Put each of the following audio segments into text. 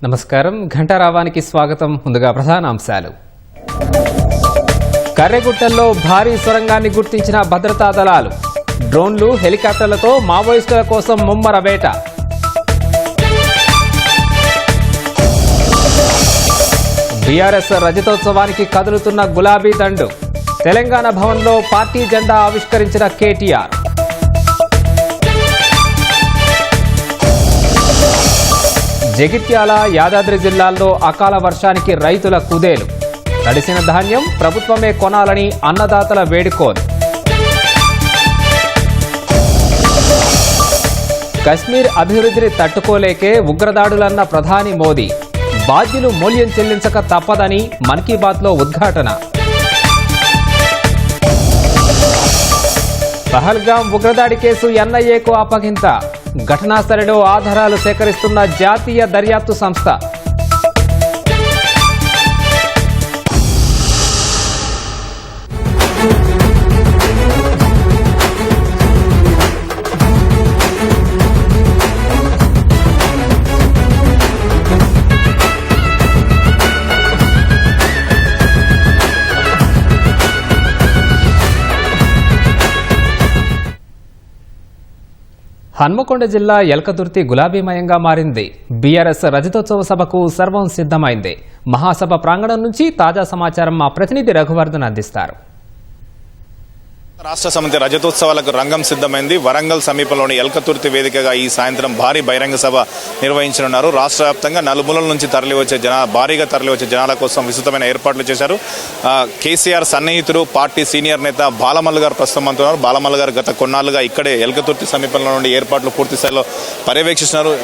నమస్కారం. ఘంటారావానికి స్వాగతం. ముందుగా ప్రధానాంశాలు. కర్రెగుట్టల్లో భారీ సొరంగాన్ని గుర్తించిన భద్రతా దళాలు. డ్రోన్లు, హెలికాప్టర్లతో మావోయిస్టుల కోసం ముమ్మర వేట. బీఆర్ఎస్ రజతోత్సవానికి కదులుతున్న గులాబీ దండు. తెలంగాణ భవన్లో పార్టీ జెండా ఆవిష్కరించిన కేటీఆర్. జగిత్యాల, యాదాద్రి జిల్లాల్లో అకాల వర్షానికి రైతుల కుదేలు. తడిసిన ధాన్యం ప్రభుత్వమే కొనాలని అన్నదాతల వేడుకోలు. కశ్మీర్ అభివృద్ధిని తట్టుకోలేకే ఉగ్రదాడులన్న ప్రధాని మోదీ. బాధ్యులు మూల్యం చెల్లించక తప్పదని మన్ కీ బాత్లో ఉద్ఘాటన. పహల్గాం ఉగ్రదాడి కేసు ఎన్ఐఏకు అప్పగింత. ఘటనా స్థలిలో ఆధారాలు సేకరిస్తున్న జాతీయ దర్యాప్తు సంస్థ. హన్మకొండ జిల్లా ఎల్కతుర్తి గులాబీమయంగా మారింది. బీఆర్ఎస్ రజతోత్సవ సభకు సర్వం సిద్ధమైంది. మహాసభ ప్రాంగణం నుంచి తాజా సమాచారం మా ప్రతినిధి రఘువర్ధన్ అందిస్తారు. రాష్ట్ర సమితి రజతోత్సవాలకు రంగం సిద్ధమైంది. వరంగల్ సమీపంలోని ఎల్కతుర్తి వేదికగా ఈ సాయంత్రం భారీ బహిరంగ సభ నిర్వహించనున్నారు. రాష్ట్ర వ్యాప్తంగా నలుమూలల నుంచి భారీగా తరలివచ్చే జనాల కోసం విస్తృతమైన ఏర్పాట్లు చేశారు. కేసీఆర్ సన్నిహితుడు, పార్టీ సీనియర్ నేత బాలమల్లు గారు ప్రస్తుతం అంటున్నారు. బాలమల్లు గారు గత కొన్నాళ్లుగా ఇక్కడే ఎల్కతుర్తి సమీపంలో నుండి ఏర్పాట్లు పూర్తి స్థాయిలో పర్యవేక్షిస్తున్నారు.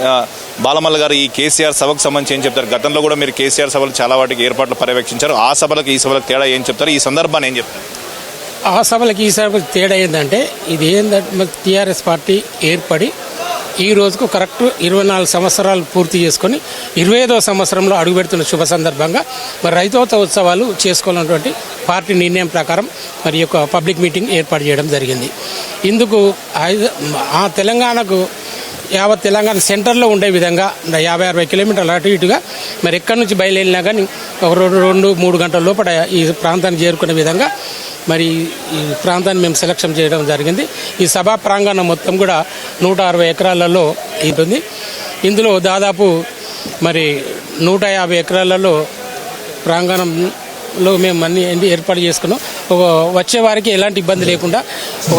బాలమల్లు గారు ఈ కేసీఆర్ సభకు సంబంధించి ఏం చెప్తారు? గతంలో కూడా మీరు కేసీఆర్ సభలు చాలా వాటికి ఏర్పాట్లు పర్యవేక్షించారు. ఆ సభలకు ఈ సభలకు తేడా ఏం చెప్తారు? ఈ సందర్భాన్ని ఏం చెప్తారు? ఆ సభలకి ఈ సభకి తేడా ఏంటంటే, ఇది ఏంటంటే టీఆర్ఎస్ పార్టీ ఏర్పడి ఈ రోజుకు కరెక్ట్ 24 సంవత్సరాలు పూర్తి చేసుకొని 25వ సంవత్సరంలో అడుగుపెడుతున్న శుభ సందర్భంగా మరి రైతోత్సవాలు చేసుకోవాలన్నటువంటి పార్టీ నిర్ణయం ప్రకారం మరి యొక్క పబ్లిక్ మీటింగ్ ఏర్పాటు చేయడం జరిగింది. ఇందుకు ఆ తెలంగాణకు యావత్ తెలంగాణ సెంటర్లో ఉండే విధంగా 50-60 కిలోమీటర్లు అటు ఇటుగా మరి ఎక్కడి నుంచి బయలుదేరినా కానీ ఒక 2-3 గంటల లోపల ఈ ప్రాంతానికి చేరుకునే విధంగా మరి ఈ ప్రాంతాన్ని మేము సెలక్షన్ చేయడం జరిగింది. ఈ సభా ప్రాంగణం మొత్తం కూడా 160 ఎకరాలలో ఉంటుంది. ఇందులో దాదాపు మరి 150 ఎకరాలలో ప్రాంగణంలో మేము అన్ని ఏర్పాటు చేసుకున్నాం. వచ్చే వారికి ఎలాంటి ఇబ్బంది లేకుండా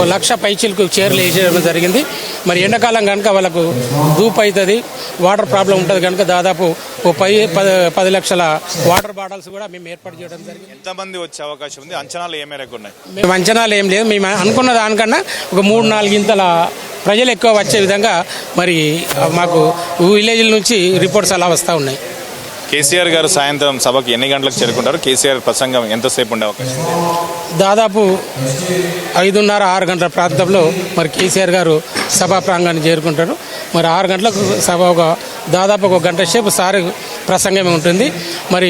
1,00,000 పైచీలకు చీరలు వేసేయడం జరిగింది. మరి ఎండాకాలం కనుక వాళ్ళకు ధూపు అవుతుంది, వాటర్ ప్రాబ్లం ఉంటుంది కనుక దాదాపు 10 లక్షల వాటర్ బాటిల్స్ కూడా మేము ఏర్పాటు చేయడం జరిగింది. ఎంతమంది వచ్చే అవకాశం ఉంది? అంచనాలు ఏ మేరకు ఉన్నాయి? మేము అంచనాలు ఏం లేదు, మేము అనుకున్న దానికన్నా ఒక 3-4 ఇంతల ప్రజలు ఎక్కువ వచ్చే విధంగా మరి మాకు విలేజ్ల నుంచి రిపోర్ట్స్ అలా వస్తూ ఉన్నాయి. కేసీఆర్ గారు సాయంత్రం సభకు ఎన్ని గంటలకు చేరుకుంటారు? కేసీఆర్ ప్రసంగం ఎంతసేపు ఉండే అవకాశం? దాదాపు 5:30-6 గంటల ప్రాంతంలో మరి కేసీఆర్ గారు సభా ప్రాంగణాన్ని చేరుకుంటారు. మరి 6 గంటలకు సభ దాదాపు 1 గంట సేపు సార్ ప్రసంగం ఉంటుంది. మరి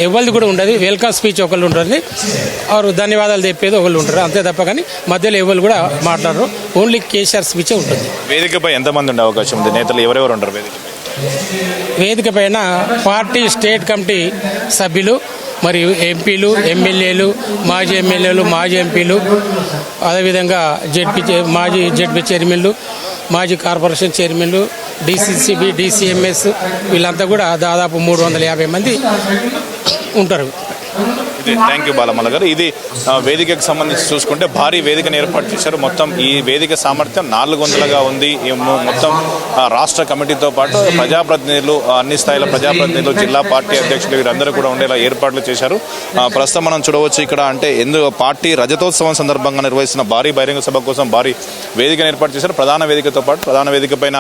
ఎవరిది కూడా ఉండదు, వెల్కమ్ స్పీచ్ ఒకళ్ళు ఉంటుంది, వారు ధన్యవాదాలు చెప్పేది ఒకళ్ళు ఉంటారు, అంతే తప్ప కానీ మధ్యలో ఎవరు కూడా మాట్లాడరు. ఓన్లీ కేసీఆర్ స్పీచే ఉంటుంది. వేదికపై ఎంతమంది ఉండే అవకాశం ఉంది? నేతలు ఎవరెవరు ఉంటారు వేదిక పైన? పార్టీ స్టేట్ కమిటీ సభ్యులు, మరియు ఎంపీలు, ఎమ్మెల్యేలు, మాజీ ఎమ్మెల్యేలు, మాజీ ఎంపీలు, అదేవిధంగా మాజీ జెడ్పీ చైర్మన్లు, మాజీ కార్పొరేషన్ చైర్మన్లు, డీసీసీబీ, డీసీఎంఎస్ వీళ్ళంతా కూడా దాదాపు 350 మంది ఉంటారు. థ్యాంక్ యూ బాలమల్ల గారు. ఇది వేదికకు సంబంధించి చూసుకుంటే భారీ వేదికను ఏర్పాటు చేశారు. మొత్తం ఈ వేదిక సామర్థ్యం 400గా ఉంది. మొత్తం రాష్ట్ర కమిటీతో పాటు ప్రజాప్రతినిధులు, అన్ని స్థాయిల ప్రజాప్రతినిధులు, జిల్లా పార్టీ అధ్యక్షులు వీరందరూ కూడా ఉండేలా ఏర్పాట్లు చేశారు. ప్రస్తుతం మనం చూడవచ్చు ఇక్కడ అంటే పార్టీ రజతోత్సవం సందర్భంగా నిర్వహిస్తున్న భారీ బహిరంగ సభ కోసం భారీ వేదికను ఏర్పాటు చేశారు. ప్రధాన వేదికతో పాటు ప్రధాన వేదిక పైన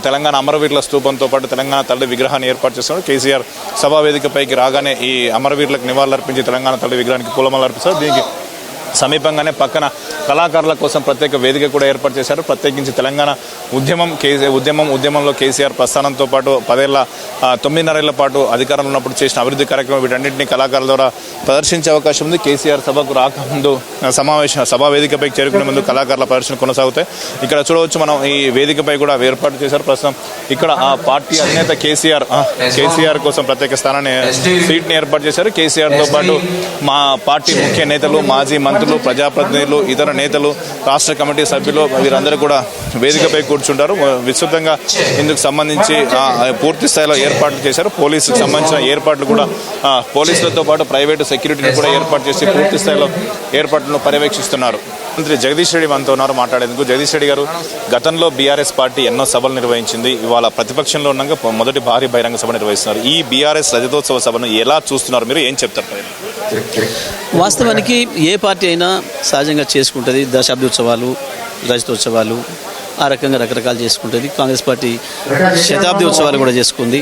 తెలంగాణ అమరవీరుల స్తూపంతో పాటు తెలంగాణ తల్లి విగ్రహాన్ని ఏర్పాటు చేస్తున్నారు. కేసీఆర్ సభా వేదికపైకి రాగానే ఈ అమరవీరులకు నివాళులర్పించి తెలంగాణ తల్లి విగ్రహానికి పూలమాలలు అర్పిస్తారు. దీనికి సమీపంగానే పక్కన కళాకారుల కోసం ప్రత్యేక వేదిక కూడా ఏర్పాటు చేశారు. ప్రత్యేకించి తెలంగాణ ఉద్యమంలో కేసీఆర్ ప్రస్థానంతో పాటు 9.5 ఏళ్ల పాటు అధికారంలో ఉన్నప్పుడు చేసిన అభివృద్ధి కార్యక్రమం వీటన్నింటినీ కళాకారుల ద్వారా ప్రదర్శించే అవకాశం ఉంది. కేసీఆర్ సభకు రాకముందు సభా వేదికపై చేరుకునే ముందు కళాకారుల ప్రదర్శన కొనసాగుతాయి. ఇక్కడ చూడవచ్చు మనం ఈ వేదికపై కూడా ఏర్పాటు చేశారు. ప్రస్తుతం ఇక్కడ ఆ పార్టీ అధినేత కేసీఆర్ కోసం ప్రత్యేక సీట్ని ఏర్పాటు చేశారు. కేసీఆర్తో పాటు మా పార్టీ ముఖ్య నేతలు, మాజీ మంత్రులు, ప్రజాప్రతినిధులు, ఇతర నేతలు, రాష్ట్ర కమిటీ సభ్యులు వీరందరూ కూడా వేదికపై కూర్చుంటారు. విస్తృతంగా ఇందుకు సంబంధించి పూర్తి స్థాయిలో ఏర్పాట్లు చేశారు. పోలీసుకు సంబంధించిన ఏర్పాట్లు కూడా పోలీసులతో పాటు ప్రైవేటు సెక్యూరిటీని కూడా ఏర్పాటు చేసి పూర్తి స్థాయిలో ఏర్పాట్లను పర్యవేక్షిస్తున్నారు. మంత్రి జగదీష్ రెడ్డి మనతో ఉన్నారు మాట్లాడేందుకు. జగదీష్ రెడ్డి గారు, గతంలో బీఆర్ఎస్ పార్టీ ఎన్నో సభలు నిర్వహించింది. ఇవాళ ప్రతిపక్షంలో ఉండగా మొదటి భారీ బహిరంగ సభ నిర్వహిస్తున్నారు. ఈ బీఆర్ఎస్ రజతోత్సవ సభను ఎలా చూస్తున్నారు, మీరు ఏం చెప్తారు? వాస్తవానికి ఏ పార్టీ అయినా సహజంగా చేసుకుంటుంది. దశాబ్ది ఉత్సవాలు, రజతోత్సవాలు ఆ రకంగా రకరకాలు చేసుకుంటుంది. కాంగ్రెస్ పార్టీ శతాబ్ది ఉత్సవాలు కూడా చేసుకుంది.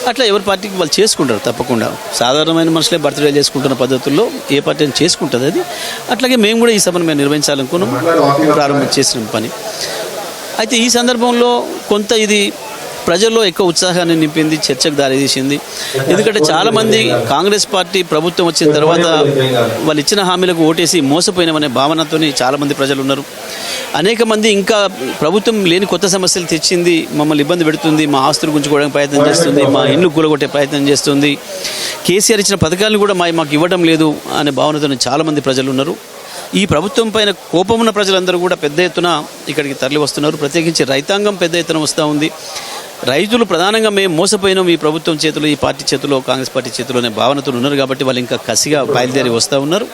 అట్లా ఎవరి పార్టీకి వాళ్ళు చేసుకుంటారు తప్పకుండా. సాధారణమైన మనుషులే బర్త్డే చేసుకుంటున్న పద్ధతుల్లో ఏ పార్టీ అయినా చేసుకుంటుంది అది. అట్లాగే మేము కూడా ఈ సభను మేము నిర్వహించాలనుకున్నాం, ప్రారంభం చేసిన పని. అయితే ఈ సందర్భంలో కొంత ఇది ప్రజల్లో ఎక్కువ ఉత్సాహాన్ని నింపింది, చర్చకు దారితీసింది. ఎందుకంటే చాలామంది కాంగ్రెస్ పార్టీ ప్రభుత్వం వచ్చిన తర్వాత వాళ్ళు ఇచ్చిన హామీలకు ఓటేసి మోసపోయినామనే భావనతో చాలామంది ప్రజలు ఉన్నారు. అనేక మంది ఇంకా ప్రభుత్వం లేని కొత్త సమస్యలు తెచ్చింది, మమ్మల్ని ఇబ్బంది పెడుతుంది, మా ఆస్తులు గుంజుకోవడానికి ప్రయత్నం చేస్తుంది, మా ఇల్లు కూలగొట్టే ప్రయత్నం చేస్తుంది, కేసీఆర్ ఇచ్చిన పథకాలను కూడా మాకు ఇవ్వడం లేదు అనే భావనతో చాలామంది ప్రజలు ఉన్నారు. ఈ ప్రభుత్వం పైన కోపం ఉన్న ప్రజలందరూ కూడా పెద్ద ఎత్తున ఇక్కడికి తరలి వస్తున్నారు. ప్రత్యేకించి రైతాంగం పెద్ద ఎత్తున వస్తూ ఉంది. రైతులు ప్రధానంగా మేము మోసపోయినాం ఈ ప్రభుత్వం చేతిలో, ఈ పార్టీ చేతిలో, కాంగ్రెస్ పార్టీ చేతిలో అనే భావనతో ఉన్నారు. కాబట్టి వాళ్ళు ఇంకా కసిగా బయలుదేరి వస్తూ ఉన్నారు.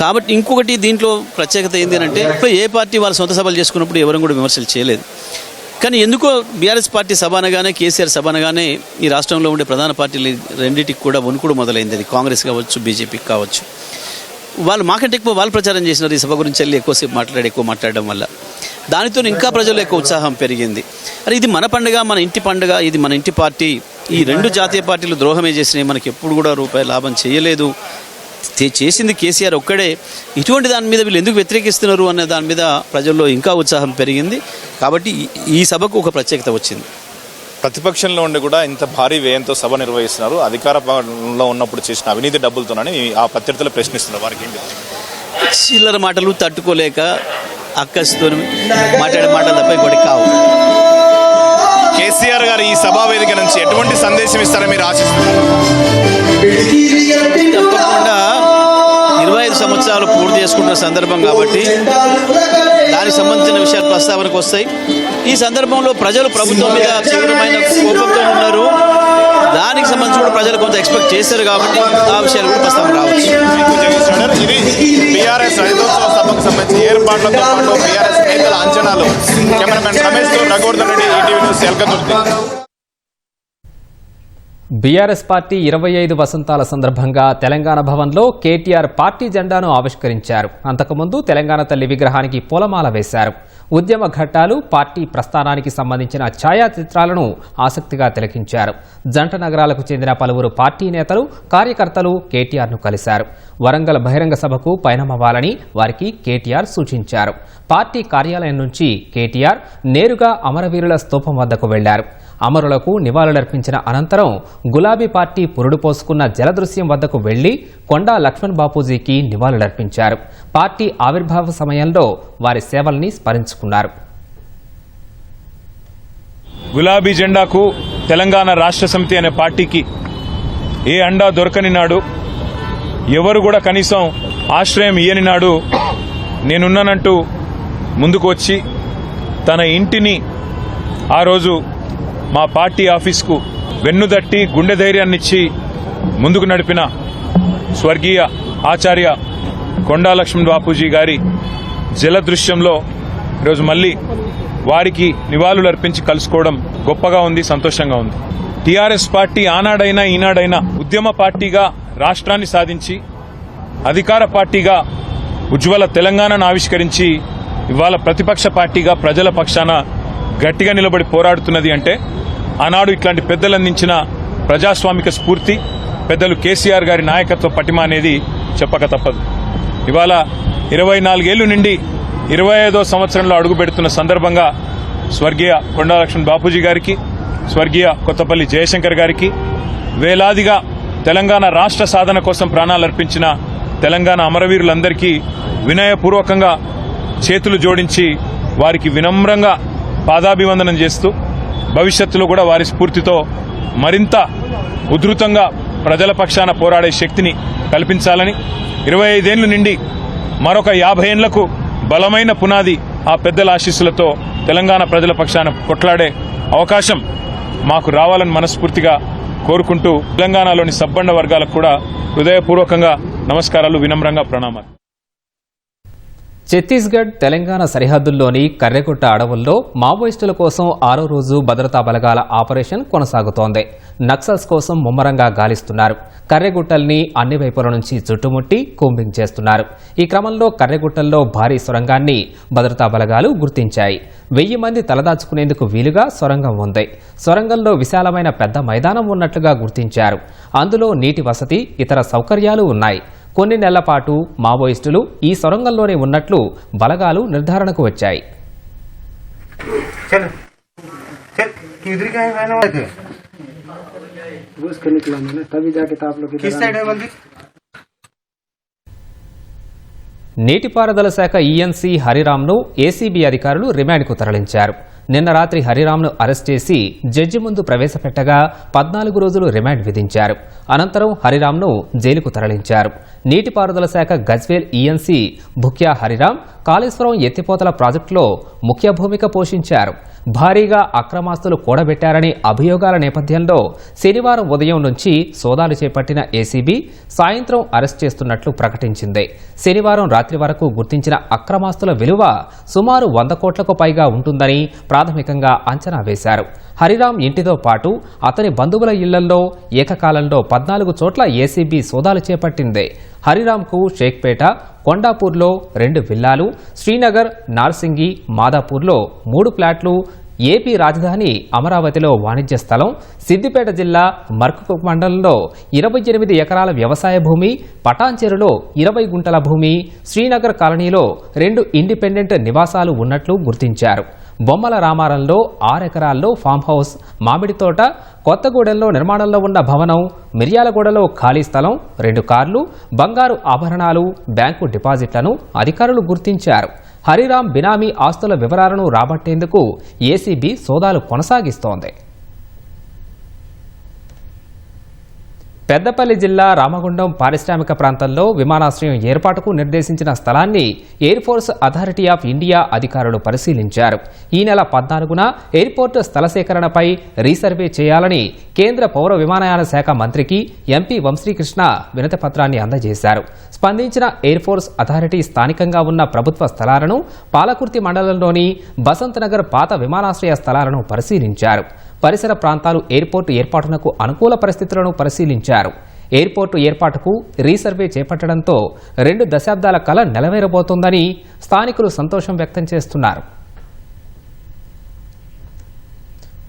కాబట్టి ఇంకొకటి దీంట్లో ప్రత్యేకత ఏంటి అంటే, ఇప్పుడు ఏ పార్టీ వాళ్ళ సొంత సభలు చేసుకున్నప్పుడు ఎవరు కూడా విమర్శలు చేయలేదు. కానీ ఎందుకో బీఆర్ఎస్ పార్టీ సభ అనగానే, కేసీఆర్ సభ అనగానే ఈ రాష్ట్రంలో ఉండే ప్రధాన పార్టీలు రెండింటికి కూడా వణుకుడు మొదలైంది. అది కాంగ్రెస్ కావచ్చు, బీజేపీకి కావచ్చు. వాళ్ళు మాకంటే ఎక్కువ వాళ్ళు ప్రచారం చేసినారు ఈ సభ గురించి వెళ్ళి ఎక్కువ మాట్లాడడం వల్ల. దానితో ఇంకా ప్రజల్లో ఎక్కువ ఉత్సాహం పెరిగింది. అరే ఇది మన పండుగ, మన ఇంటి పండుగ, ఇది మన ఇంటి పార్టీ. ఈ రెండు జాతీయ పార్టీలు ద్రోహమే చేసినాయి, మనకి ఎప్పుడు కూడా రూపాయి లాభం చేయలేదు, చేసింది కేసీఆర్ ఒక్కడే. ఇటువంటి దాని మీద వీళ్ళు ఎందుకు వ్యతిరేకిస్తున్నారు అనే దాని మీద ప్రజల్లో ఇంకా ఉత్సాహం పెరిగింది. కాబట్టి ఈ సభకు ఒక ప్రత్యేకత వచ్చింది. ప్రతిపక్షంలో ఉండి కూడా ఇంత భారీ వ్యయంతో సభ నిర్వహిస్తున్నారు, అధికారంలో ఉన్నప్పుడు చేసిన అవినీతి డబ్బులతోనని ఆ ప్రత్యర్థులు ప్రశ్నిస్తున్నారు. వారికి ఏంటి? చిల్లర మాటలు తట్టుకోలేక అక్కస్తో మాట్లాడే మాటలు తప్ప ఇంకోటి కావు. కేసీఆర్ గారు ఈ సభా వేదిక నుంచి ఎటువంటి సందేశం ఇస్తారని మీరు ఆశిస్తున్నారు? తప్పకుండా 25 సంవత్సరాలు పూర్తి చేసుకుంటున్న సందర్భం కాబట్టి దానికి సంబంధించిన విషయాలు ప్రస్తావనకు వస్తాయి. ఈ సందర్భంలో ప్రజలు ప్రభుత్వం మీద తీవ్రమైన కోపంతో ఉన్నారు. దానికి సంబంధించి కూడా ప్రజలు కొంత ఎక్స్పెక్ట్ చేశారు కాబట్టి ఆ విషయాలు కూడా ప్రస్తావన రావచ్చు. ఇది బీఆర్ఎస్ రజతోత్సవ సభకు సంబంధించి ఏర్పాట్లతో పాటు బీఆర్ఎస్ నేతల అంచనాలు. కెమెరామెన్ రమేష్ తో Raghuvardhan Reddy, ETV news, Elkathurthy. BRS party 25 వసంతాల సందర్భంగా తెలంగాణ భవన్లో కేటీఆర్ పార్టీ జెండాను ఆవిష్కరించారు. అంతకుముందు తెలంగాణ తల్లి విగ్రహానికి పూలమాల వేశారు. ఉద్యమ ఘట్టాలు, పార్టీ ప్రస్థానానికి సంబంధించిన ఛాయాచిత్రాలను ఆసక్తిగా తిలకించారు. జంట నగరాలకు చెందిన పలువురు పార్టీ నేతలు, కార్యకర్తలు కేటీఆర్ను కలిశారు. వరంగల్ బహిరంగ సభకు పయనమవ్వాలని వారికి కేటీఆర్ సూచించారు. పార్టీ కార్యాలయం నుంచి కేటీఆర్ నేరుగా అమరవీరుల స్తూపం వద్దకు వెళ్లారు. అమరులకు నివాళులర్పించిన అనంతరం గులాబీ పార్టీ పురుడు పోసుకున్న జలదృశ్యం వద్దకు వెళ్లి కొండా లక్ష్మణ్ బాపూజీకి నివాళులర్పించారు. పార్టీ ఆవిర్భావ సమయంలో వారి సేవల్ని స్మరించుకున్నారు. గులాబీ జెండాకు తెలంగాణ రాష్ట్ర సమితి అనే పార్టీకి ఏ అండా దొరకని నాడు, ఎవరు కూడా కనీసం ఆశ్రయం ఇయ్యని నాడు నేనున్నానంటూ ముందుకు వచ్చి తన ఇంటిని ఆ రోజు మా పార్టీ ఆఫీస్కు వెన్నుదట్టి గుండె ధైర్యాన్నిచ్చి ముందుకు నడిపిన స్వర్గీయ ఆచార్య కొండా లక్ష్మణ్ బాపూజీ గారి జలదృశ్యంలో ఈరోజు మళ్ళీ వారికి నివాళులు అర్పించి కలుసుకోవడం గొప్పగా ఉంది, సంతోషంగా ఉంది. టీఆర్ఎస్ పార్టీ ఆనాడైనా ఈనాడైనా ఉద్యమ పార్టీగా రాష్ట్రాన్ని సాధించి అధికార పార్టీగా ఉజ్వల తెలంగాణను ఆవిష్కరించి ఇవాళ ప్రతిపక్ష పార్టీగా ప్రజల పక్షాన గట్టిగా నిలబడి పోరాడుతున్నది అంటే ఆనాడు ఇట్లాంటి పెద్దలు అందించిన ప్రజాస్వామిక స్ఫూర్తి, పెద్దలు కేసీఆర్ గారి నాయకత్వ పటిమ అనేది చెప్పక తప్పదు. ఇవాళ 24 ఏళ్లు నిండి 25వ సంవత్సరంలో అడుగు పెడుతున్న సందర్భంగా స్వర్గీయ కొండా లక్ష్మణ్ బాపూజీ గారికి, స్వర్గీయ కొత్తపల్లి జయశంకర్ గారికి, వేలాదిగా తెలంగాణ రాష్ట్ర సాధన కోసం ప్రాణాలర్పించిన తెలంగాణ అమరవీరులందరికీ వినయపూర్వకంగా చేతులు జోడించి వారికి వినమ్రంగా పాదాభివందనం చేస్తూ భవిష్యత్తులో కూడా వారి స్ఫూర్తితో మరింత ఉధృతంగా ప్రజల పక్షాన పోరాడే శక్తిని కల్పించాలని, 25 ఏళ్లు నిండి మరొక 50 ఏళ్లకు బలమైన పునాది ఆ పెద్దల ఆశీస్సులతో తెలంగాణ ప్రజల పక్షాన కొట్లాడే అవకాశం మాకు రావాలని మనస్ఫూర్తిగా కోరుకుంటూ తెలంగాణలోని సబ్బండ వర్గాలకు కూడా హృదయపూర్వకంగా నమస్కారాలు, వినమ్రంగా ప్రణామాలు. ఛత్తీస్గఢ్ తెలంగాణ సరిహద్దుల్లోని కర్రెగుట్ట అడవుల్లో మావోయిస్టుల కోసం 6వ రోజు భద్రతా బలగాల ఆపరేషన్ కొనసాగుతోంది. నక్సల్స్ కోసం ముమ్మరంగా గాలిస్తున్నారు. కర్రెగుట్టల్ని అన్ని వైపుల నుంచి చుట్టుముట్టి కూంబింగ్ చేస్తున్నారు. ఈ క్రమంలో కర్రెగుట్టల్లో భారీ సొరంగాన్ని భద్రతా బలగాలు గుర్తించాయి. 1000 మంది తలదాచుకునేందుకు వీలుగా సొరంగం ఉంది. సొరంగంలో విశాలమైన పెద్ద మైదానం ఉన్నట్లుగా గుర్తించారు. అందులో నీటి వసతి, ఇతర సౌకర్యాలు ఉన్నాయి. కొన్ని నెలల పాటు మావోయిస్టులు ఈ సొరంగంలోనే ఉన్నట్లు బలగాలు నిర్ధారణకు వచ్చాయి. నీటిపారుదల శాఖ ఈఎన్సీ హరిరామ్ను ఏసీబీ అధికారులు రిమాండ్కు తరలించారు. నిన్న రాత్రి హరిరామ్ను అరెస్ట్ చేసి జడ్జి ముందు ప్రవేశపెట్టగా 14 రోజులు రిమాండ్ విధించారు. అనంతరం హరిరామ్ను జైలుకు తరలించారు. నీటిపారుదల శాఖ గజ్వేల్ ఈఎన్సీ భుక్యా హరిరామ్ కాళేశ్వరం ఎత్తిపోతల ప్రాజెక్టులో ముఖ్య భూమిక పోషించారు. భారీగా అక్రమాస్తులు కూడబెట్టారని అభియోగాల నేపథ్యంలో శనివారం ఉదయం నుంచి సోదాలు చేపట్టిన ఏసీబీ సాయంత్రం అరెస్ట్ చేస్తున్నట్లు ప్రకటించింది. శనివారం రాత్రి వరకు గుర్తించిన అక్రమాస్తుల విలువ సుమారు 100 కోట్లకు పైగా ఉంటుందని ప్రాథమికంగా అంచనా వేశారు. హరిరామ్ ఇంటితో పాటు అతని బంధువుల ఇళ్లలో ఏకకాలంలో 14 చోట్ల ఏసీబీ సోదాలు చేపట్టింది. హరిరామ్కు షేక్పేట, కొండాపూర్లో 2 విల్లాలు, శ్రీనగర్, నార్సింగి, మాదాపూర్లో 3 ఫ్లాట్లు, ఏపీ రాజధాని అమరావతిలో వాణిజ్య స్థలం, సిద్దిపేట జిల్లా మర్కూక్ మండలంలో 28 ఎకరాల వ్యవసాయ భూమి, పటాన్చెరులో 20 గుంటల భూమి, శ్రీనగర్ కాలనీలో 2 ఇండిపెండెంట్ నివాసాలు ఉన్నట్లు గుర్తించారు. బొమ్మల రామారంలో 6 ఎకరాల్లో ఫామ్ హౌస్, మామిడి తోట, కొత్తగూడెంలో నిర్మాణంలో ఉన్న భవనం, మిర్యాలగూడలో ఖాళీ స్థలం, 2 కార్లు, బంగారు ఆభరణాలు, బ్యాంకు డిపాజిట్లను అధికారులు గుర్తించారు. హరిరామ్ బినామీ ఆస్తుల వివరాలను రాబట్టేందుకు ఏసీబీ సోదాలు కొనసాగిస్తోంది. పెద్దపల్లి జిల్లా రామగుండం పారిశ్రామిక ప్రాంతంలో విమానాశ్రయం ఏర్పాటుకు నిర్దేశించిన స్థలాన్ని air force authority of India అధికారులు పరిశీలించారు. ఈ నెల 14న ఎయిర్పోర్టు స్థల సేకరణపై రీసర్వే చేయాలని కేంద్ర పౌర విమానయాన శాఖ మంత్రికి ఎంపీ వంశీకృష్ణ వినతి పత్రాన్ని అందజేశారు. స్పందించిన ఎయిర్ ఫోర్స్ అథారిటీ స్థానికంగా ఉన్న ప్రభుత్వ స్థలాలను, పాలకుర్తి మండలంలోని బసంత్ నగర్ పాత విమానాశ్రయ స్థలాలను పరిశీలించారు. పరిసర ప్రాంతాలు ఎయిర్పోర్టు ఏర్పాటునకు అనుకూల పరిస్థితులను పరిశీలించారు. ఎయిర్పోర్టు ఏర్పాటుకు రీసర్వే చేపట్టడంతో 2 దశాబ్దాల కల నెరవేరబోతోందని స్థానికులు సంతోషం వ్యక్తం చేస్తున్నారు.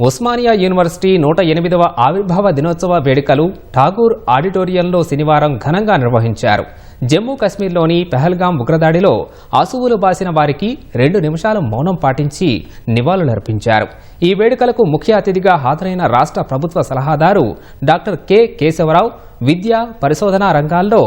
ఉస్మానియా యూనివర్సిటీ 108వ ఆవిర్భావ దినోత్సవ వేడుకలు ఠాగూర్ ఆడిటోరియంలో శనివారం ఘనంగా నిర్వహించారు. జమ్మూ కశ్మీర్లోని పెహల్గాం ఉగ్రదాడిలో అసువులు బాసిన వారికి 2 నిమిషాలు మౌనం పాటించి నివాళులర్పించారు. ఈ వేడుకలకు ముఖ్య అతిథిగా హాజరైన రాష్ట్ర ప్రభుత్వ సలహాదారు డాక్టర్ కె కేశవరావు విద్య, పరిశోధనా రంగాల్లో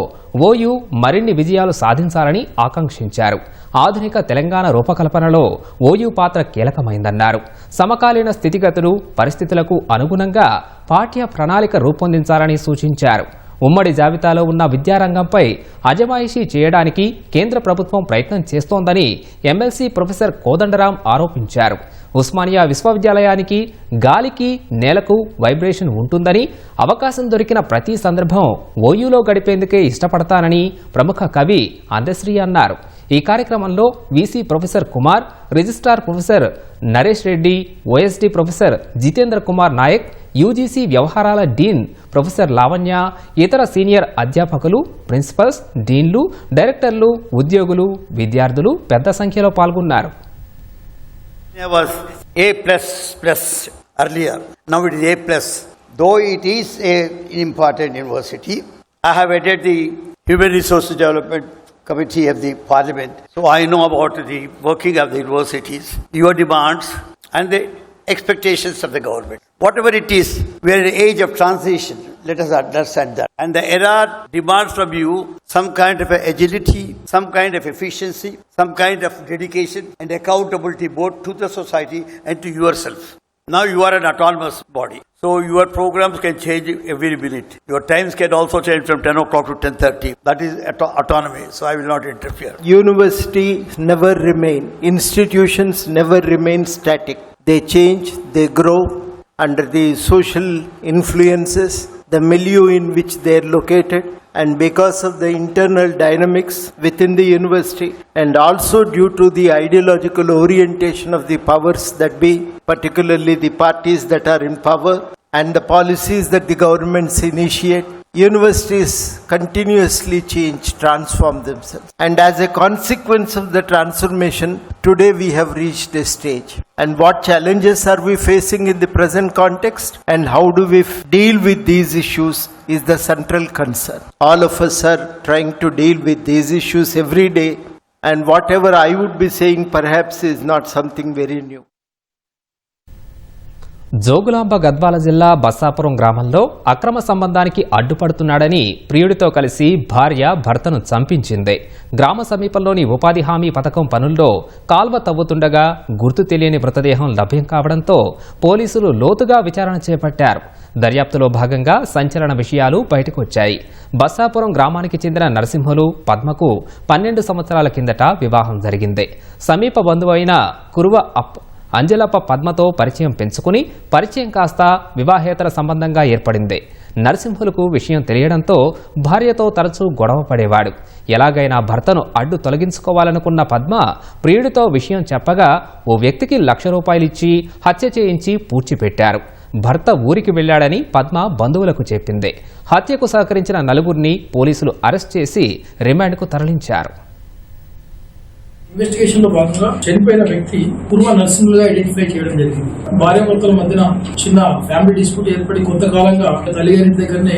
ఓయూ మరిన్ని విజయాలు సాధించాలని ఆకాంక్షించారు. ఆధునిక తెలంగాణ రూపకల్పనలో ఓయూ పాత్ర కీలకమైందన్నారు. సమకాలీన స్థితిగతులు, పరిస్థితులకు అనుగుణంగా పాఠ్య ప్రణాళిక రూపొందించాలని సూచించారు. ఉమ్మడి జాబితాలో ఉన్న విద్యారంగంపై అజమాయిషీ చేయడానికి కేంద్ర ప్రభుత్వం ప్రయత్నం చేస్తోందని ఎమ్మెల్సీ ప్రొఫెసర్ కోదండరాం ఆరోపించారు. ఉస్మానియా విశ్వవిద్యాలయానికి గాలికి, నేలకు వైబ్రేషన్ ఉంటుందని, అవకాశం దొరికిన ప్రతి సందర్భం ఓయూలో గడిపేందుకే ఇష్టపడతానని ప్రముఖ కవి అందశ్రీ అన్నారు. ఈ కార్యక్రమంలో VC professor Kumar, registrar professor Naresh Reddy, OSD professor Jitendra Kumar Naik, UGC వ్యవహారాల డీన్ ప్రొఫెసర్ లావణ్య, ఇతర సీనియర్ అధ్యాపకులు, ప్రిన్సిపల్స్, డీన్లు, డైరెక్టర్లు, ఉద్యోగులు, విద్యార్థులు పెద్ద సంఖ్యలో పాల్గొన్నారు. It was A++ earlier. Now it is A+. Though it is an important university, I have added the human resources development, committee of the parliament. So I know about the working of the universities, your demands and the expectations of the government. Whatever it is, we are in an age of transition. Let us understand that. And the era demands from you some kind of agility, some kind of efficiency, some kind of dedication and accountability both to the society and to yourself. Now you are an autonomous body. So your programs can change every minute. Your times can also change from 10 o'clock to 10:30. That is autonomy. So I will not interfere. Universities never remain, institutions never remain static. They change, they grow under the social influences, the milieu in which they are located, and because of the internal dynamics within the university, and also due to the ideological orientation of the powers that be, particularly the parties that are in power, and the policies that the governments initiate, universities continuously change, transform themselves. And as a consequence of the transformation, today we have reached a stage. And what challenges are we facing in the present context? And how do we deal with these issues is the central concern. All of us are trying to deal with these issues every day. And whatever I would be saying perhaps is not something very new. Jogulamba Gadwal జిల్లా బస్సాపురం గ్రామంలో అక్రమ సంబంధానికి అడ్డుపడుతున్నాడని ప్రియుడితో కలిసి భార్య భర్తను చంపించింది. గ్రామ సమీపంలోని ఉపాధి హామీ పథకం పనుల్లో కాల్వ తవ్వుతుండగా గుర్తు తెలియని మృతదేహం లభ్యం కావడంతో పోలీసులు లోతుగా విచారణ చేపట్టారు. దర్యాప్తులో భాగంగా సంచలన విషయాలు బయటకొచ్చాయి. బస్సాపురం గ్రామానికి చెందిన నరసింహులు పద్మకు 12 సంవత్సరాల కిందట వివాహం జరిగింది. సమీప బంధువు అయిన కురువ అంజలప్ప పద్మతో పరిచయం పెంచుకుని పరిచయం కాస్త వివాహేతర సంబంధంగా ఏర్పడింది. నరసింహులకు విషయం తెలియడంతో భార్యతో తరచూ గొడవ పడేవాడు. ఎలాగైనా భర్తను అడ్డు తొలగించుకోవాలనుకున్న పద్మ ప్రియుడితో విషయం చెప్పగా ఓ వ్యక్తికి ₹1,00,000 ఇచ్చి హత్య చేయించి పూడ్చిపెట్టారు. భర్త ఊరికి వెళ్లాడని పద్మ బంధువులకు చెప్పింది. హత్యకు సహకరించిన నలుగురిని పోలీసులు అరెస్ట్ చేసి రిమాండ్కు తరలించారు. ఇన్వెస్టిగేషన్ లో భాగంగా చనిపోయిన వ్యక్తి పూర్వ నర్సింహులుగా ఐడెంటిఫై చేయడం జరిగింది. భార్యాభర్తల మధ్యన చిన్న ఫ్యామిలీ డిస్ప్యూట్ ఏర్పడి కొంతకాలంగా తల్లిగారి దగ్గరనే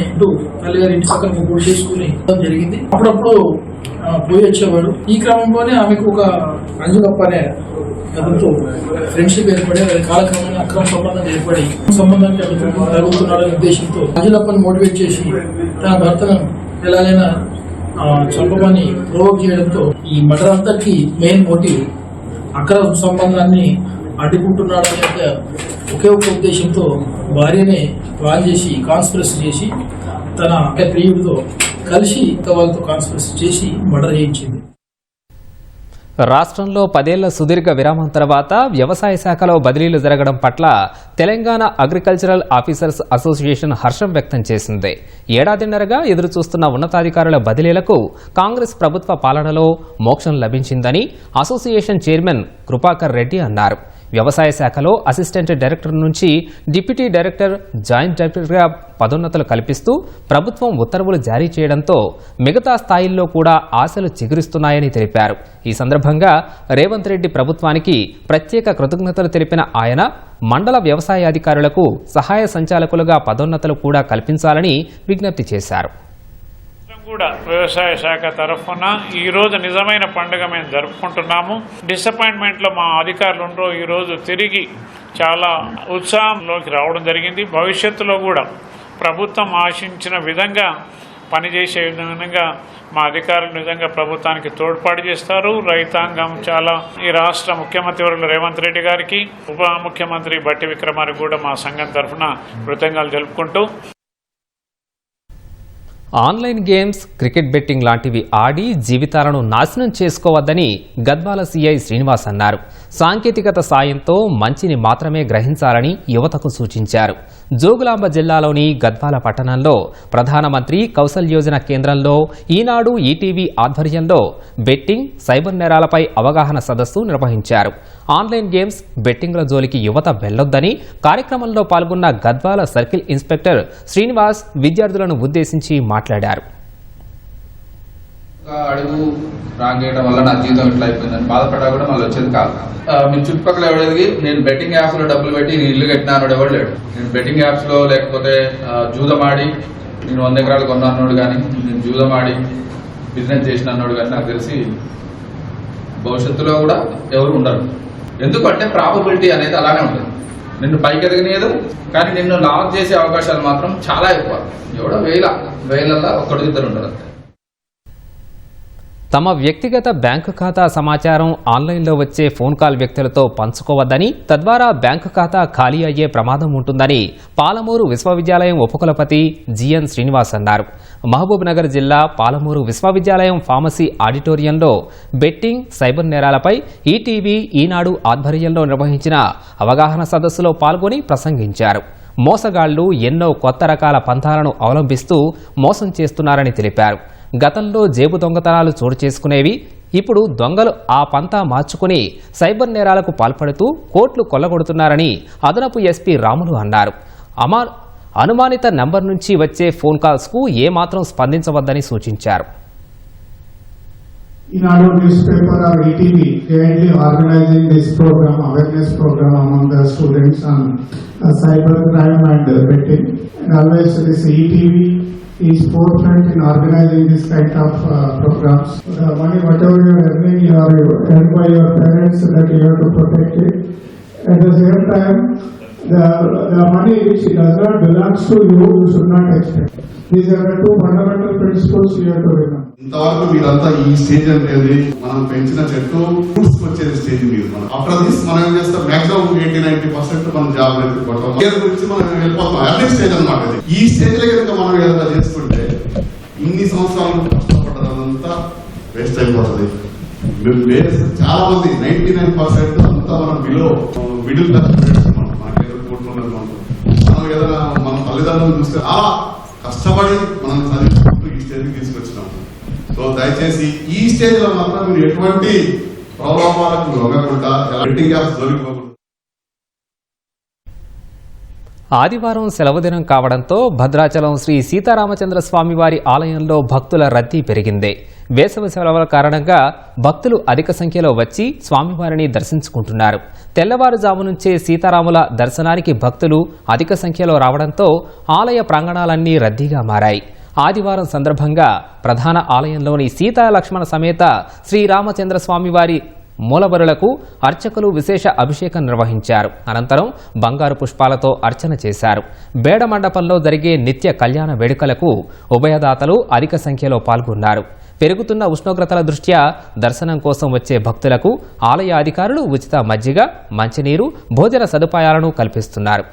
తల్లిగారి ఇంటి పక్కన గుడి చేసుకుని జరిగింది. అప్పుడప్పుడు పోయి వచ్చేవాడు. ఈ క్రమంలోనే ఆమెకు ఒక అంజులప్ప అనే అతనితో ఫ్రెండ్షిప్ ఏర్పడి కాలక్రమంగా అక్రమ సంబంధం ఏర్పడి సంబంధానికి తగ్గుతున్నాడనే ఉద్దేశంతో అంజులప్పని మోటివేట్ చేసి తన భర్తను ఎలాగైనా చంపమని ప్రొవోక్ చేయడంతో ఈ మర్డర్ అంతటికి మెయిన్ మోటివ్ అక్రమ సంబంధాన్ని అడ్డుకుంటున్నాడనే ఒకే ఒక ఉద్దేశంతో భార్యనే ప్లాన్ చేసి కాన్స్పిరసీ చేసి తన ప్రియుడితో కలిసి వాళ్ళతో కాన్స్పిరసీ చేసి మర్డర్ చేయించింది. రాష్ట్రంలో 10 ఏళ్ల సుదీర్ఘ విరామం తర్వాత వ్యవసాయ శాఖలో బదిలీలు జరగడం పట్ల తెలంగాణ అగ్రికల్చరల్ ఆఫీసర్స్ అసోసియేషన్ హర్షం వ్యక్తం చేసింది. ఏడాదిన్నరగా ఎదురుచూస్తున్న ఉన్నతాధికారుల బదిలీలకు కాంగ్రెస్ ప్రభుత్వ పాలనలో మోక్షం లభించిందని అసోసియేషన్ చైర్మన్ కృపాకర్ రెడ్డి అన్నారు. వ్యవసాయ శాఖలో అసిస్టెంట్ డైరెక్టర్ నుంచి డిప్యూటీ డైరెక్టర్, జాయింట్ డైరెక్టర్గా పదోన్నతులు కల్పిస్తూ ప్రభుత్వం ఉత్తర్వులు జారీ చేయడంతో మిగతా స్థాయిల్లో కూడా ఆశలు చిగురిస్తున్నాయని తెలిపారు. ఈ సందర్భంగా రేవంత్ రెడ్డి ప్రభుత్వానికి ప్రత్యేక కృతజ్ఞతలు తెలిపిన ఆయన మండల వ్యవసాయ అధికారులకు సహాయ సంచాలకులుగా పదోన్నతులు కూడా కల్పించాలని విజ్ఞప్తి చేశారు. కూడా వ్యవసాయ శాఖ తరఫున ఈరోజు నిజమైన పండుగ మేము జరుపుకుంటున్నాము. డిసప్పాయింట్మెంట్లో మా అధికారులు ఉండరో ఈరోజు తిరిగి చాలా ఉత్సాహంలోకి రావడం జరిగింది. భవిష్యత్తులో కూడా ప్రభుత్వం ఆశించిన విధంగా పనిచేసే విధంగా మా అధికారులు నిజంగా ప్రభుత్వానికి తోడ్పాటు చేస్తారు. రైతాంగం చాలా ఈ రాష్ట్ర ముఖ్యమంత్రి వర్యులు రేవంత్ రెడ్డి గారికి, ఉప ముఖ్యమంత్రి బట్టి విక్రమార్కి కూడా మా సంఘం తరఫున కృతజ్ఞతలు తెలుపుకుంటూ ఆన్లైన్ గేమ్స్, క్రికెట్ బెట్టింగ్ లాంటివి ఆడి జీవితాలను నాశనం చేసుకోవద్దని గద్వాల సీఐ శ్రీనివాస్ అన్నారు. సాంకేతికత సాయంతో మంచిని మాత్రమే గ్రహించాలని యువతకు సూచించారు. జోగులాంబ జిల్లాలోని గద్వాల పట్టణంలో ప్రధానమంత్రి కౌశల్ యోజన కేంద్రంలో ఈనాడు, ఈటీవీ ఆధ్వర్యంలో బెట్టింగ్, సైబర్ నేరాలపై అవగాహన సదస్సు నిర్వహించారు. ఆన్లైన్ గేమ్స్, బెట్టింగ్ల జోలికి యువత వెళ్లొద్దని కార్యక్రమంలో పాల్గొన్న గద్వాల సర్కిల్ ఇన్స్పెక్టర్ శ్రీనివాస్ విద్యార్థులను ఉద్దేశించి మాట్లాడారు. అడుగు రాంగ్ చేయడం వల్ల నా జీవితం ఇట్లా అయిపోయిందని బాధపడా కూడా మళ్ళీ వచ్చేది కాదు. మీ చుట్టుపక్కల ఎవడేది నేను బెట్టింగ్ యాప్స్ లో డబ్బులు పెట్టి నేను ఇల్లు కట్టినాడు ఎవరు లేడు. నేను బెట్టింగ్ యాప్స్ లో లేకపోతే జూదమాడి నేను 100 ఎకరాలు కొన్నాడు కానీ నేను జూదమాడి బిజినెస్ చేసిన అన్నాడు కానీ నాకు తెలిసి భవిష్యత్తులో కూడా ఎవరు ఉండరు. ఎందుకంటే ప్రాబబిలిటీ అనేది అలానే ఉంటుంది. నిన్ను పైకి ఎదగనియదు, కానీ నిన్ను లాక్ చేసే అవకాశాలు మాత్రం చాలా ఎక్కువ. ఎవడో వేలల్లో ఒక్కడు ఇద్దరు ఉంటారు. తమ వ్యక్తిగత బ్యాంకు ఖాతా సమాచారం ఆన్లైన్లో వచ్చే ఫోన్ కాల్ వ్యక్తులతో పంచుకోవద్దని, తద్వారా బ్యాంకు ఖాతా ఖాళీ అయ్యే ప్రమాదం ఉంటుందని పాలమూరు విశ్వవిద్యాలయం ఉపకులపతి జిఎన్ శ్రీనివాస్ అన్నారు. మహబూబ్ నగర్ జిల్లా పాలమూరు విశ్వవిద్యాలయం ఫార్మసీ ఆడిటోరియంలో బెట్టింగ్, సైబర్ నేరాలపై ఈటీవీ, ఈనాడు ఆధ్వర్యంలో నిర్వహించిన అవగాహన సదస్సులో పాల్గొని ప్రసంగించారు. మోసగాళ్లు ఎన్నో కొత్త రకాల పంథాలను అవలంబిస్తూ మోసం చేస్తున్నారని తెలిపారు. గతంలో జేబు దొంగతనాలు చోటు చేసుకునేవి, ఇప్పుడు దొంగలు ఆ పంతా మార్చుకుని సైబర్ నేరాలకు పాల్పడుతూ కోట్లు కొల్లగొడుతున్నారని అదనపు ఎస్పీ రాములు అన్నారు. అనుమానిత నంబర్ నుంచి వచ్చే ఫోన్ కాల్స్కు ఏమాత్రం స్పందించవద్దని సూచించారు. Eenadu news paper or ETV jointly organizing this program, awareness program among the students on cyber crime and betting. And always this ETV is forefront in organizing this kind of programs. The money, whatever you are earning, you are earned by your parents, that you have to protect it. At the same time, the money which does not belong to you, you should not expect. These are the two fundamental principles you have to remember. ఇంతవరకు మీరంతా ఈ stage అనేది మనం పెంచిన చెట్టు fruits వచ్చేది stage మీరు. After this మనం ఏం చేస్తాం, మాక్సిమం 80-90% మనం జాబ్ వెతుక్కోవడం గురించి మనం వెళ్ళిపోతాం. అదే స్టేజ్ అనమాట. ఈ స్టేజ్ లో కనుక మనం ఏదైనా చేసుకుంటే ఇన్ని సంవత్సరాలు కష్టపడ్డదంతా వేస్ట్ అయిపోతుంది. చాలా మంది 99% అంతా మనం మిడిల్ క్లాస్ మనం మనకేదో కూర్చున్నది. మనం ఏదైనా మన తల్లిదండ్రులు చూస్తే అలా కష్టపడి మనం చదివించుకుంటూ ఈ స్టేజ్కి తీసుకొచ్చినాం. సో దయచేసి ఈ స్టేజ్ లో మాత్రం మీరు ఎటువంటి ప్రలోభాలకు లొంగకుండా, బెట్టింగ్ యాప్స్ దొరికిపోకుండా. ఆదివారం సెలవు దినం కావడంతో భద్రాచలం శ్రీ సీతారామచంద్ర స్వామివారి ఆలయంలో భక్తుల రద్దీ పెరిగింది. వేసవి సెలవుల కారణంగా భక్తులు అధిక సంఖ్యలో వచ్చి స్వామివారిని దర్శించుకుంటున్నారు. తెల్లవారుజాము నుంచే సీతారాముల దర్శనానికి భక్తులు అధిక సంఖ్యలో రావడంతో ఆలయ ప్రాంగణాలన్నీ రద్దీగా మారాయి. ఆదివారం సందర్భంగా ప్రధాన ఆలయంలోని సీతా లక్ష్మణ సమేత శ్రీరామచంద్ర స్వామివారి మూలబరులకు అర్చకులు విశేష అభిషేకం నిర్వహించారు. అనంతరం బంగారు పుష్పాలతో అర్చన చేశారు. బేడ మండపంలో జరిగే నిత్య కళ్యాణ వేడుకలకు ఉభయదాతలు అధిక సంఖ్యలో పాల్గొన్నారు. పెరుగుతున్న ఉష్ణోగ్రతల దృష్ట్యా దర్శనం కోసం వచ్చే భక్తులకు ఆలయ అధికారులు ఉచిత మజ్జిగ, మంచినీరు, భోజన సదుపాయాలను కల్పిస్తున్నారు.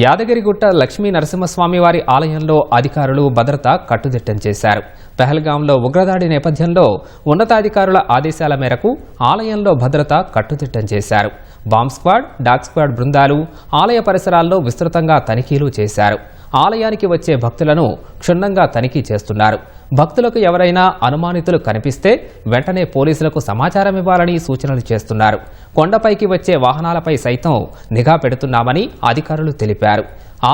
యాదగిరిగుట్ట లక్ష్మీ నరసింహస్వామి వారి ఆలయంలో అధికారులు భద్రత కట్టుదిట్టం చేశారు. పెహల్గాంలో ఉగ్రదాడి నేపథ్యంలో ఉన్నతాధికారుల ఆదేశాల మేరకు ఆలయంలో భద్రత కట్టుదిట్టం చేశారు. బాంబ్ స్క్వాడ్, డాగ్ స్క్వాడ్ బృందాలు ఆలయ పరిసరాల్లో విస్తృతంగా తనిఖీలు చేశారు. ఆలయానికి వచ్చే భక్తులను క్షుణ్ణంగా తనిఖీ చేస్తున్నారు. భక్తులకు ఎవరైనా అనుమానితులు కనిపిస్తే వెంటనే పోలీసులకు సమాచారం ఇవ్వాలని సూచనలు చేస్తున్నారు. కొండపైకి వచ్చే వాహనాలపై సైతం నిఘా పెడుతున్నామని అధికారులు తెలిపారు.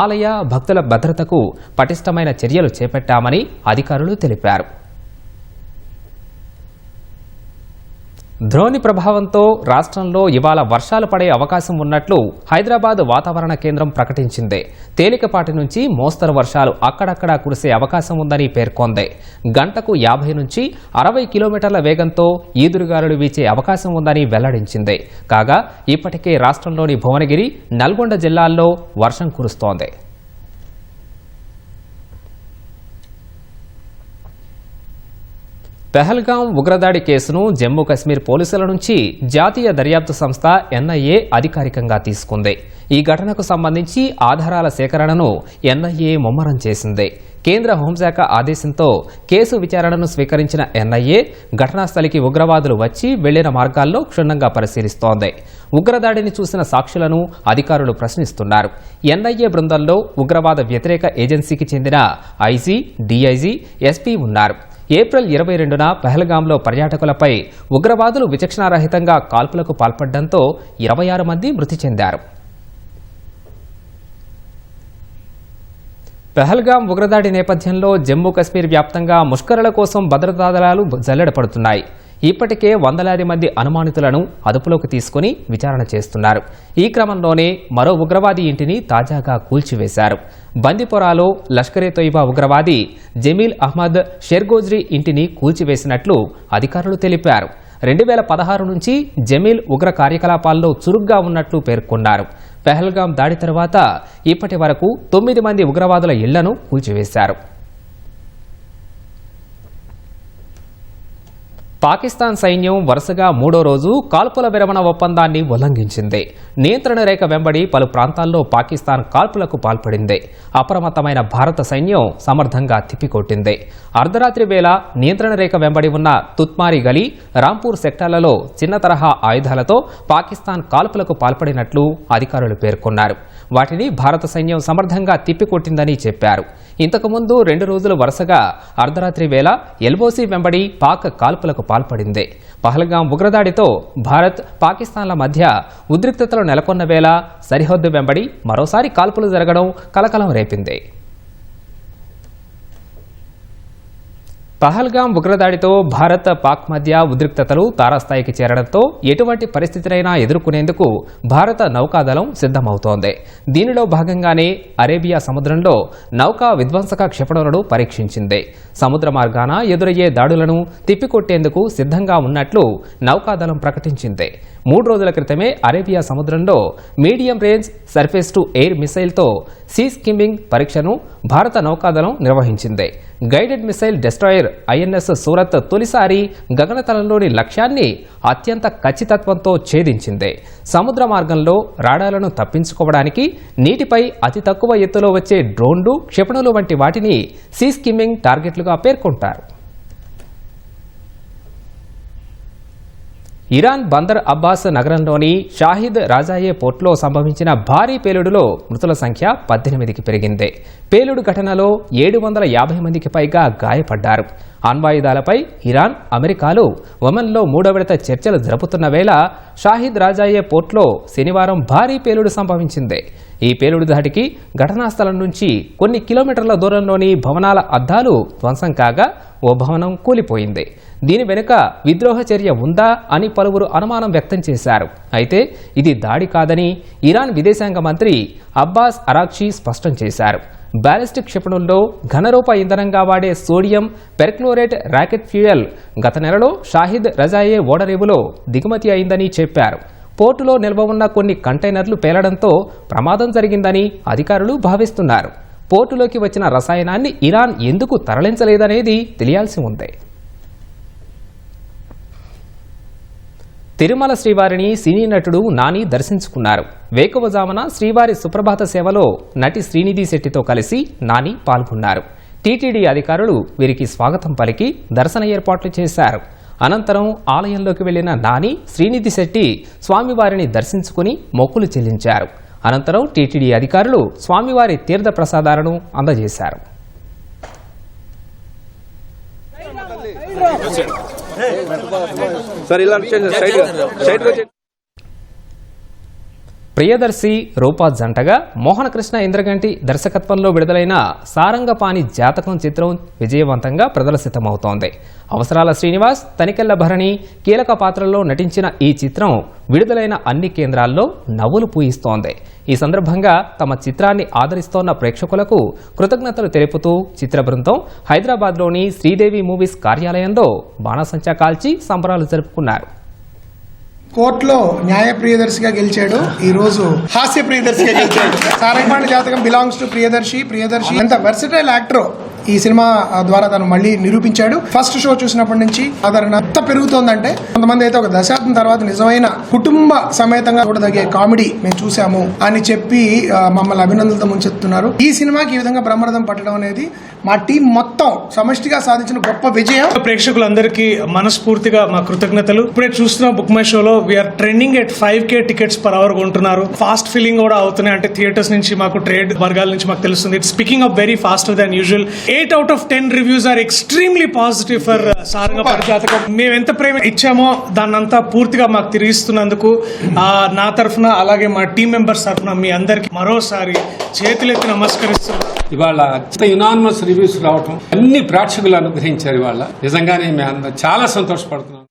ఆలయ భక్తుల భద్రతకు పటిష్టమైన చర్యలు చేపట్టామని అధికారులు తెలిపారు. ద్రోణి ప్రభావంతో రాష్ట్రంలో ఇవాళ వర్షాలు పడే అవకాశం ఉన్నట్లు హైదరాబాద్ వాతావరణ కేంద్రం ప్రకటించింది. తేలికపాటి నుంచి మోస్తరు వర్షాలు అక్కడక్కడా కురిసే అవకాశం ఉందని పేర్కొంది. గంటకు 50 నుంచి 60 కిలోమీటర్ల వేగంతో ఈదురుగాలులు వీచే అవకాశం ఉందని వెల్లడించింది. కాగా ఇప్పటికే రాష్ట్రంలోని భువనగిరి, నల్గొండ జిల్లాల్లో వర్షం కురుస్తోంది. పెహల్గాం ఉగ్రదాడి కేసును జమ్మూ కశ్మీర్ పోలీసుల నుంచి జాతీయ దర్యాప్తు సంస్థ ఎన్ఐఏ అధికారికంగా తీసుకుంది. ఈ ఘటనకు సంబంధించి ఆధారాల సేకరణను ఎన్ఐఏ ముమ్మరం చేసింది. కేంద్ర హోంశాఖ ఆదేశంతో కేసు విచారణను స్వీకరించిన ఎన్ఐఏ ఘటనాస్థలికి ఉగ్రవాదులు వచ్చి వెళ్లిన మార్గాల్లో క్షుణ్ణంగా పరిశీలిస్తోంది. ఉగ్రదాడిని చూసిన సాక్షులను అధికారులు ప్రశ్నిస్తున్నారు. ఎన్ఐఏ బృందంలో ఉగ్రవాద వ్యతిరేక ఏజెన్సీకి చెందిన ఐజీ, డీఐజీ, ఎస్పీ ఉన్నారు. ఏప్రిల్ 22న పెహల్గాంలో పర్యాటకులపై ఉగ్రవాదులు విచక్షణారహితంగా కాల్పులకు పాల్పడడంతో 26 మంది మృతి చెందారు. పెహల్గాం ఉగ్రదాడి నేపథ్యంలో జమ్మూ కశ్మీర్ వ్యాప్తంగా ముష్కరుల కోసం భద్రతా దళాలు జల్లెడపడుతున్నాయి. ఇప్పటికే వందలాది మంది అనుమానితులను అదుపులోకి తీసుకుని విచారణ చేస్తున్నారు. ఈ క్రమంలోనే మరో ఉగ్రవాది ఇంటిని తాజాగా కూల్చివేశారు. బందిపోరాలో లష్కరే తోయిబా ఉగ్రవాది జమీల్ అహ్మద్ షెర్గోజ్రీ ఇంటిని కూల్చివేసినట్లు అధికారులు తెలిపారు. 2016 నుంచి జమీల్ ఉగ్ర కార్యకలాపాల్లో చురుగ్గా ఉన్నట్లు పేర్కొన్నారు. పెహల్గాం దాడి తర్వాత ఇప్పటి వరకు 9 మంది ఉగ్రవాదుల ఇళ్లను కూల్చివేశారు. పాకిస్తాన్ సైన్యం వరుసగా 3వ రోజు కాల్పుల విరమణ ఒప్పందాన్ని ఉల్లంఘించింది. నియంత్రణ రేఖ వెంబడి పలు ప్రాంతాల్లో పాకిస్తాన్ కాల్పులకు పాల్పడింది. అప్రమత్తమైన భారత సైన్యం సమర్థంగా తిప్పికొట్టింది. అర్ధరాత్రి వేళ నియంత్రణ రేఖ వెంబడి ఉన్న తుత్మారి గలీ, రాంపూర్ సెక్టార్లలో చిన్న తరహా ఆయుధాలతో పాకిస్తాన్ కాల్పులకు పాల్పడినట్లు అధికారులు పేర్కొన్నారు. వాటిని భారత సైన్యం సమర్థంగా తిప్పికొట్టిందని చెప్పారు. ఇంతకుముందు 2 రోజులు వరుసగా అర్ధరాత్రి వేళ ఎల్ఓసి వెంబడి పాక్ కాల్పులకు పాల్పడింది. పహల్గాం ఉగ్రదాడితో భారత్, పాకిస్తాన్ల మధ్య ఉద్రిక్తతలు నెలకొన్న వేళ సరిహద్దు వెంబడి మరోసారి కాల్పులు జరగడం కలకలం రేపింది. పహల్గాం ఉగ్రదాడితో భారత్, పాక్ మధ్య ఉద్రిక్తతలు తారాస్థాయికి చేరడంతో ఎటువంటి పరిస్థితినైనా ఎదుర్కొనేందుకు భారత నౌకాదళం సిద్ధమవుతోంది. దీనిలో భాగంగానే అరేబియా సముద్రంలో నౌకా విధ్వంసక క్షిపణులను పరీక్షించింది. సముద్ర మార్గాన ఎదురయ్యే దాడులను తిప్పికొట్టేందుకు సిద్ధంగా ఉన్నట్లు నౌకాదళం ప్రకటించింది. 3 రోజుల క్రితమే అరేబియా సముద్రంలో medium range surface to air మిసైల్తో సీ స్కిమ్మింగ్ పరీక్షను భారత నౌకాదళం నిర్వహించింది. Guided missile destroyer INS Surat తొలిసారి గగనతలంలోని లక్ష్యాన్ని అత్యంత ఖచ్చితత్వంతో ఛేదించింది. సముద్ర మార్గంలో రాడాలను తప్పించుకోవడానికి నీటిపై అతి తక్కువ ఎత్తులో వచ్చే డ్రోన్లు, క్షిపణులు వంటి వాటిని సీ స్కిమ్మింగ్ టార్గెట్లుగా పేర్కొంటారు. ఇరాన్ బందర్ అబ్బాస్ నగరంలోని షాహిద్ రాజాయే పోర్టులో సంభవించిన భారీ పేలుడులో మృతుల సంఖ్య 18కి పెరిగింది. పేలుడు ఘటనలో 750 మందికి పైగా గాయపడ్డారు. అణ్వాయుధాలపై ఇరాన్, అమెరికాలు ఒమన్లో 3వ విడత చర్చలు జరుపుతున్న వేళ షాహిద్ రాజాయే పోర్టులో శనివారం భారీ పేలుడు సంభవించింది. ఈ పేలుడు దాడికి ఘటనా స్థలం నుంచి కొన్ని కిలోమీటర్ల దూరంలోని భవనాల అద్దాలు ధ్వంసం కాగా ఓ భవనం కూలిపోయింది. దీని వెనుక విద్రోహ చర్య ఉందా అని పలువురు అనుమానం వ్యక్తం చేశారు. అయితే ఇది దాడి కాదని ఇరాన్ విదేశాంగ మంత్రి అబ్బాస్ అరాక్షీ స్పష్టం చేశారు. బ్యాలిస్టిక్ క్షిపణుల్లో ఘనరూప ఇంధనంగా వాడే సోడియం పెర్క్లోరేట్ రాకెట్ ఫ్యూయల్ గత నెలలో షాహిద్ రజాయే ఓడరేవులో దిగుమతి అయిందని చెప్పారు. పోర్టులో నిల్వ ఉన్న కొన్ని కంటైనర్లు పేలడంతో ప్రమాదం జరిగిందని అధికారులు భావిస్తున్నారు. పోర్టులోకి వచ్చిన రసాయనాన్ని ఇరాన్ ఎందుకు తరలించలేదనేది తెలియాల్సి ఉంది. తిరుమల శ్రీవారిని సినీ నటుడు నాని దర్శించుకున్నారు. వేకువజామున శ్రీవారి సుప్రభాత సేవలో నటి శ్రీనిధి శెట్టితో కలిసి నాని పాల్గొన్నారు. టీటీడీ అధికారులు వీరికి స్వాగతం పలికి దర్శన ఏర్పాట్లు చేశారు. అనంతరం ఆలయంలోకి వెళ్లిన నాని, శ్రీనిధి శెట్టి స్వామివారిని దర్శించుకుని మొక్కులు చెల్లించారు. అనంతరం టీటీడీ అధికారులు స్వామివారి తీర్థ ప్రసాదాలను అందజేశారు. ప్రియదర్శి, రూపా జంటగా మోహనకృష్ణ ఇంద్రగంటి దర్శకత్వంలో విడుదలైన సారంగపాణి జాతకం చిత్రం విజయవంతంగా ప్రదర్శితమవుతోంది. అవసరాల శ్రీనివాస్, తనికెళ్ల భరణి కీలక పాత్రల్లో నటించిన ఈ చిత్రం విడుదలైన అన్ని కేంద్రాల్లో నవ్వులు పూయిస్తోంది. ఈ సందర్భంగా తమ చిత్రాన్ని ఆదరిస్తోన్న ప్రేక్షకులకు కృతజ్ఞతలు తెలుపుతూ చిత్ర బృందం హైదరాబాద్లోని శ్రీదేవి మూవీస్ కార్యాలయంలో బాణసంచా కాల్చి సంబరాలు జరుపుకున్నారు. కోర్టులో న్యాయ ప్రియదర్శిగా గెలిచాడు, ఈ రోజు హాస్య ప్రియదర్శిగా గెలిచాడు. సారంగపాణి జాతకం బిలాంగ్స్ టు ప్రియదర్శి. ఎంత వెర్సటైల్ యాక్టర్ ఈ సినిమా ద్వారా తను మళ్ళీ నిరూపించాడు. ఫస్ట్ షో చూసినప్పటి నుంచి ఆదరణ ఎంత పెరుగుతోందంటే కొంతమంది అయితే ఒక దశాబ్దం తర్వాత నిజమైన కుటుంబ సమేతంగా కూడా తగే కామెడీ మేము చూసాము అని చెప్పి మమ్మల్ని అభినందనలతో ముంచెత్తున్నారు. ఈ సినిమాకి ఈ విధంగా బ్రహ్మరథం పట్టడం అనేది మా టీం మొత్తం సమష్టిగా సాధించిన గొప్ప విజయం. ప్రేక్షకులందరికీ మనస్ఫూర్తిగా మా కృతజ్ఞతలు. ఇప్పుడే చూస్తున్న బుక్ మై షోలో we are trending at 5K tickets per hour కొంటున్నారు. ఫాస్ట్ ఫిల్లింగ్ కూడా అవుతున్నాయి. అంటే థియేటర్స్ నుంచి మాకు ట్రేడ్ వర్గాల నుంచి మాకు తెలుస్తుంది. It's picking up very faster than usual. 8 out of 10 reviews are extremely positive for Sarangapani Jathakam. మేము ఎంత ప్రేమ ఇచ్చామో దాన్నంతా పూర్తిగా మాకు తిరిగిస్తున్నందుకు నా తరఫున అలాగే మా టీం మెంబర్స్ తరఫున మీ అందరికి మరోసారి చేతులెత్తి నమస్కరిస్తున్నాం. ఇవాళ యునానిమస్ రివ్యూస్ రావటం అన్ని ప్రేక్షకులు అనుగ్రహించారు. ఇవాళ నిజంగానే మేము చాలా సంతోషపడుతున్నాం.